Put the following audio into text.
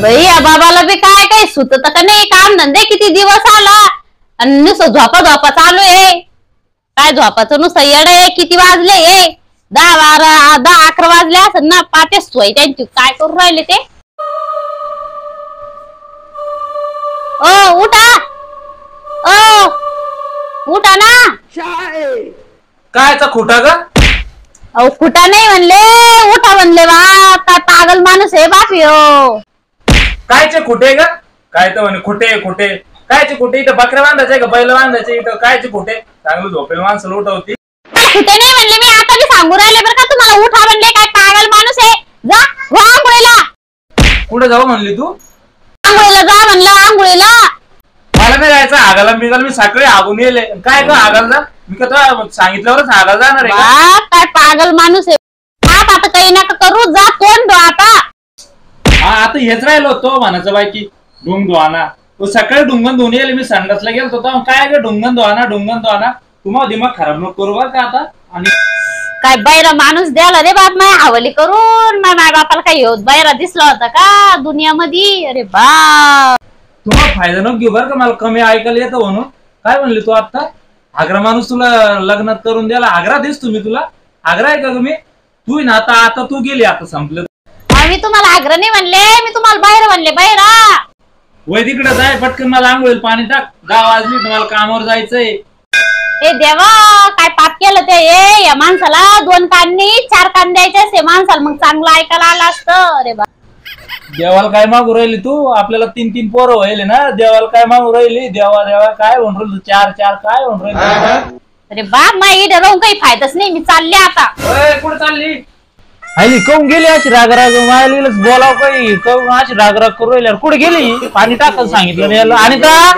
बाई या बाबाला बी काय काही सुचत का नाही, काम धंदे किती दिवस आला आणि नुसतं झोपा चालू आहे. काय झोपाचं नुसतं येड आहे. किती वाजले? 10-11 वाजले असं ना. पाते सोय त्यांची काय करून राहिले ते. ओ उठा, ओ उठा ना. कायचा खोटा ग? अहो कुठा नाही म्हणले, उठा म्हणले. बा काय पागल माणूस आहे बाप यो. कायचे खोटे ग? काय तर म्हणे खोटे खोटे. कायचे खोटे? इथं बकऱ्या बांधायचे का बैल बांधायचे? इथं कायचे खोटे? चांगलं झोपेल माणसं उठवती. कुठे नाही म्हणले मी, आता मी सांगू राहिले बरं का तुम्हाला. उठा म्हणले. काय पागल माणूस आहे. जा आंघोळीला. कुठे जाऊ म्हणली तू? आंघोळीला जा म्हणलं. आंघोळीला मला नाही जायचं. आगाला बिगाला मी सकाळी आगून येले. काय ग आगाला जा? मी का सांगितल्यावरच आगाला जाणार आहे? काय पागल माणूस आहे. आता काही नका करू. जा तोंड धुवा आता. हा आता हेच राहिलो तो म्हणायचं बाई की ढुंग धुवाना. तो सकाळी ढुंगण धुवून येईल. मी संडासला गेलो होतो. काय ग ढुंगण धुवाना. तुम्हाला दिमाग खराब नको करू बरं का आता. आणि काय बैरा माणूस द्याला रे बाप. माय हवाली करून माय बापाला काही होत बैरा दिसला होता का दुनियामध्ये? अरे बाप तुम्हाला फायदा नको घेऊ बरं का. मला कमी ऐकायला येतं म्हणून. काय म्हणले तू आता? आग्रा माणूस तुला लग्नात करून द्याला. आग्रा दिस तुम्ही तुला आग्रा आहे का तुम्ही? तू ना आता तू गेली. आता संपलं. मी तुम्हाला आग्रह नाही म्हणले, मी तुम्हाला बाहेर म्हणले. बैरा वय तिकडे जाय पटकन. मला आंघोळीला पाणी टाक. 10 वाजली. तुम्हाला कामावर जायचंय. हे देवा काय पाप केलं ते. या माणसाला 2 कान नाही 4 कान द्यायचे असते माणसाला. मग चांगलं ऐकायला आलं असतं. अरे बा देवाला काय मागू राहिली तू? आपल्याला 3-3 पोरं व्हायले ना. देवाला काय मागू राहिली? देवा काय म्हणून राहिली? 4 काय म्हणून राहिली? अरे बाप माई राहून काही फायदाच नाही. मी चालले आता. कुठे चालली? आई काऊन गेली अशी रागराग? मायला बोलाव काही काऊन अशी रागराग करू राहिल्यावर कुठे गेली? पाणी टाकायला सांगितलं नाही. आणि का